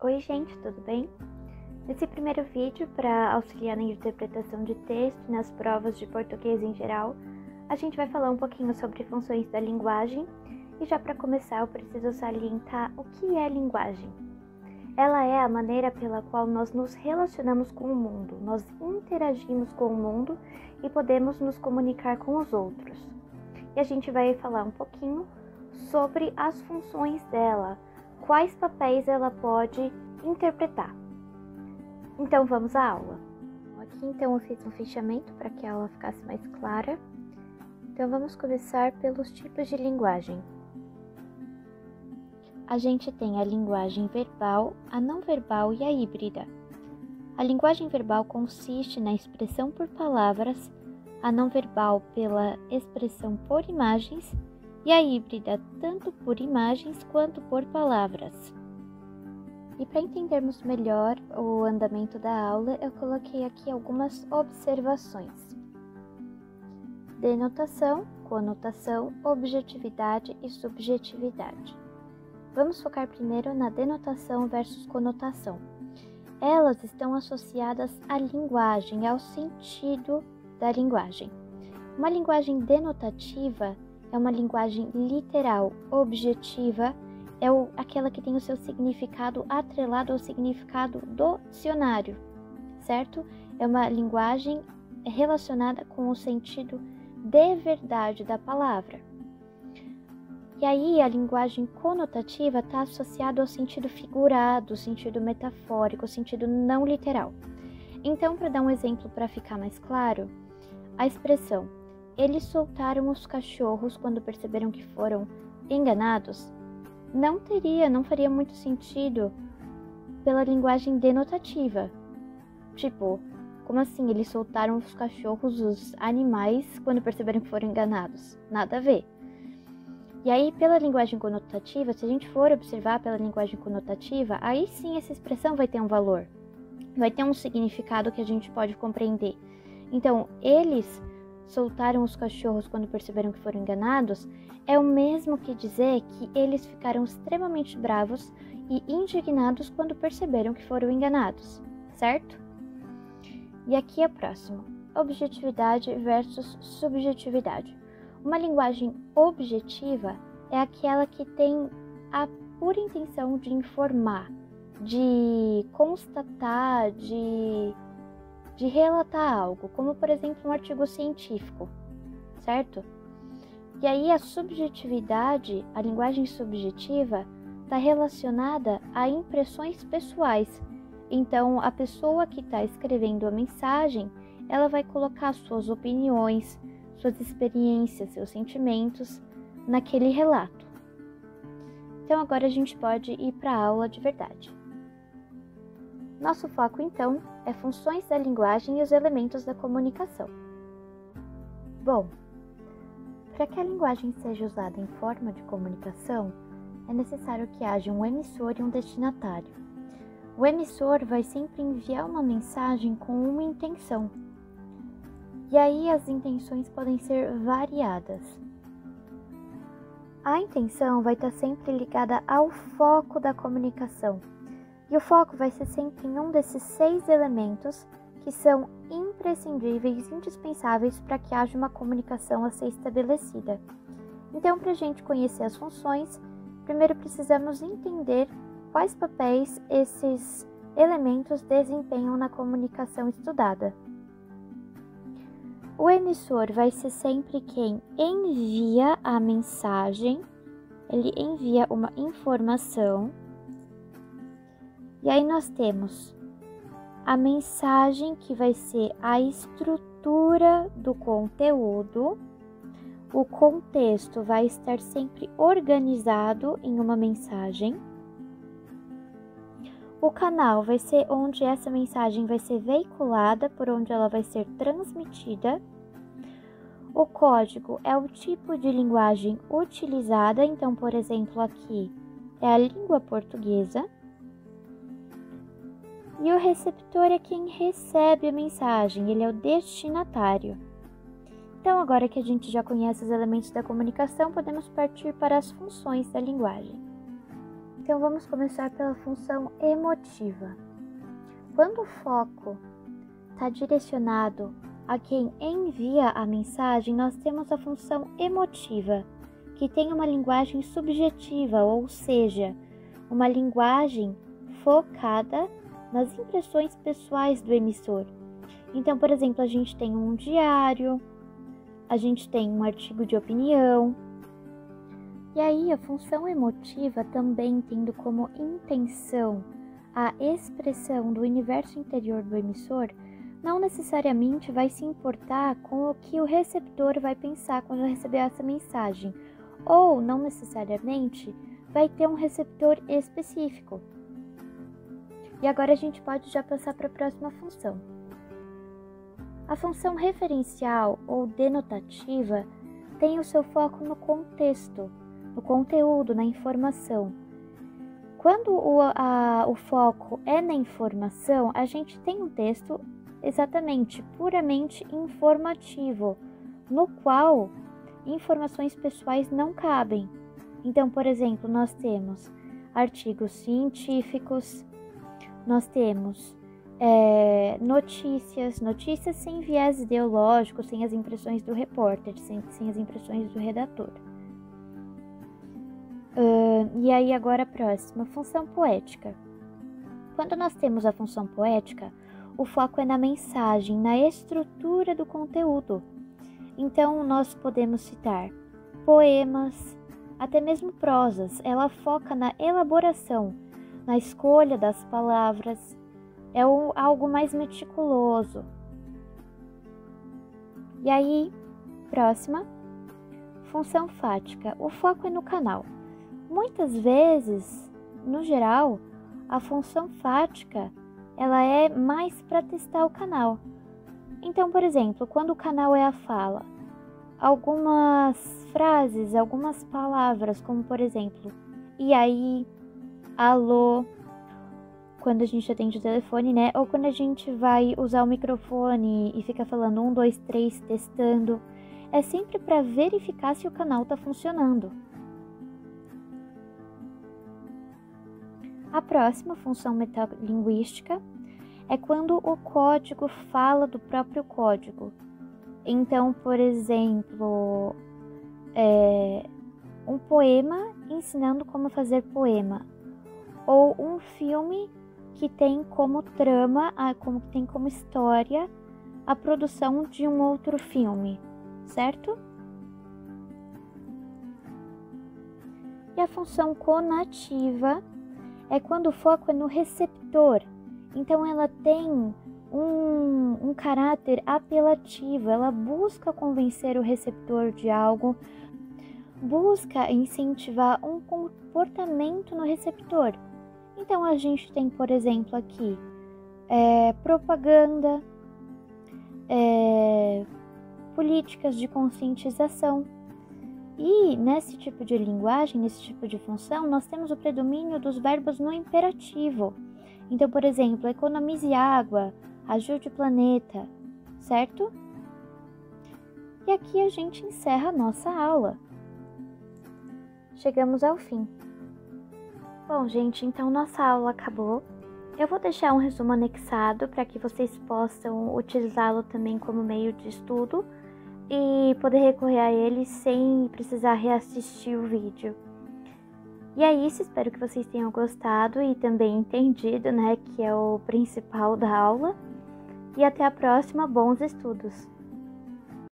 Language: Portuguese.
Oi gente, tudo bem? Nesse primeiro vídeo, para auxiliar na interpretação de texto e nas provas de português em geral, a gente vai falar um pouquinho sobre funções da linguagem e já para começar eu preciso salientar o que é linguagem. Ela é a maneira pela qual nós nos relacionamos com o mundo, nós interagimos com o mundo e podemos nos comunicar com os outros. E a gente vai falar um pouquinho sobre as funções dela, quais papéis ela pode interpretar. Então vamos à aula. Aqui então eu fiz um fichamento para que a aula ficasse mais clara. Então vamos começar pelos tipos de linguagem. A gente tem a linguagem verbal, a não verbal e a híbrida. A linguagem verbal consiste na expressão por palavras, a não verbal pela expressão por imagens e a híbrida tanto por imagens quanto por palavras. E para entendermos melhor o andamento da aula, eu coloquei aqui algumas observações. Denotação, conotação, objetividade e subjetividade. Vamos focar primeiro na denotação versus conotação. Elas estão associadas à linguagem, ao sentido da linguagem. Uma linguagem denotativa é uma linguagem literal, objetiva, aquela que tem o seu significado atrelado ao significado do dicionário, certo? É uma linguagem relacionada com o sentido de verdade da palavra. E aí a linguagem conotativa está associada ao sentido figurado, sentido metafórico, sentido não literal. Então, para dar um exemplo para ficar mais claro, a expressão "eles soltaram os cachorros quando perceberam que foram enganados" não faria muito sentido pela linguagem denotativa. Tipo, como assim eles soltaram os cachorros, os animais, quando perceberam que foram enganados? Nada a ver. E aí, pela linguagem conotativa, se a gente for observar pela linguagem conotativa, aí sim essa expressão vai ter um valor, vai ter um significado que a gente pode compreender. Então, eles soltaram os cachorros quando perceberam que foram enganados é o mesmo que dizer que eles ficaram extremamente bravos e indignados quando perceberam que foram enganados, certo? E aqui é o próximo: objetividade versus subjetividade. Uma linguagem objetiva é aquela que tem a pura intenção de informar, de constatar, de relatar algo, como por exemplo um artigo científico, certo? E aí a subjetividade, a linguagem subjetiva, está relacionada a impressões pessoais. Então a pessoa que está escrevendo a mensagem, ela vai colocar suas opiniões, suas experiências, seus sentimentos naquele relato. Então agora a gente pode ir para a aula de verdade. Nosso foco então é funções da linguagem e os elementos da comunicação. Bom, para que a linguagem seja usada em forma de comunicação, é necessário que haja um emissor e um destinatário. O emissor vai sempre enviar uma mensagem com uma intenção. E aí as intenções podem ser variadas. A intenção vai estar sempre ligada ao foco da comunicação. E o foco vai ser sempre em um desses 6 elementos que são imprescindíveis, indispensáveis para que haja uma comunicação a ser estabelecida. Então, para a gente conhecer as funções, primeiro precisamos entender quais papéis esses elementos desempenham na comunicação estudada. O emissor vai ser sempre quem envia a mensagem, ele envia uma informação. E aí nós temos a mensagem, que vai ser a estrutura do conteúdo. O contexto vai estar sempre organizado em uma mensagem. O canal vai ser onde essa mensagem vai ser veiculada, por onde ela vai ser transmitida. O código é o tipo de linguagem utilizada, então, por exemplo, aqui é a língua portuguesa. E o receptor é quem recebe a mensagem, ele é o destinatário. Então, agora que a gente já conhece os elementos da comunicação, podemos partir para as funções da linguagem. Então vamos começar pela função emotiva. Quando o foco está direcionado a quem envia a mensagem, nós temos a função emotiva, que tem uma linguagem subjetiva, ou seja, uma linguagem focada nas impressões pessoais do emissor. Então, por exemplo, a gente tem um diário, a gente tem um artigo de opinião. E aí, a função emotiva também tendo como intenção a expressão do universo interior do emissor, não necessariamente vai se importar com o que o receptor vai pensar quando receber essa mensagem, ou não necessariamente vai ter um receptor específico. E agora a gente pode já passar para a próxima função. A função referencial ou denotativa tem o seu foco no contexto, no conteúdo, na informação. Quando o foco é na informação, a gente tem um texto exatamente, puramente informativo, no qual informações pessoais não cabem. Então, por exemplo, nós temos artigos científicos, nós temos notícias sem viés ideológico, sem as impressões do repórter, sem as impressões do redator. E aí agora a próxima, função poética. Quando nós temos a função poética, o foco é na mensagem, na estrutura do conteúdo. Então nós podemos citar poemas, até mesmo prosas. Ela foca na elaboração, na escolha das palavras. É algo mais meticuloso. E aí, próxima, função fática. O foco é no canal. Muitas vezes, no geral, a função fática ela é mais para testar o canal. Então, por exemplo, quando o canal é a fala, algumas frases, algumas palavras, como por exemplo, e aí, alô, quando a gente atende o telefone, né? Ou quando a gente vai usar o microfone e fica falando 1, 2, 3, testando. É sempre para verificar se o canal está funcionando. A próxima função metalinguística é quando o código fala do próprio código. Então, por exemplo, um poema ensinando como fazer poema. Ou um filme que tem como trama, tem como história a produção de um outro filme, certo? E a função conativa é quando o foco é no receptor. Então ela tem um caráter apelativo, ela busca convencer o receptor de algo, busca incentivar um comportamento no receptor. Então a gente tem, por exemplo, aqui propaganda, políticas de conscientização. E nesse tipo de linguagem, nesse tipo de função, nós temos o predomínio dos verbos no imperativo. Então, por exemplo, economize água, ajude o planeta, certo? E aqui a gente encerra a nossa aula. Chegamos ao fim. Bom, gente, então nossa aula acabou. Eu vou deixar um resumo anexado para que vocês possam utilizá-lo também como meio de estudo e poder recorrer a ele sem precisar reassistir o vídeo. E é isso, espero que vocês tenham gostado e também entendido, né, que é o principal da aula. E até a próxima, bons estudos!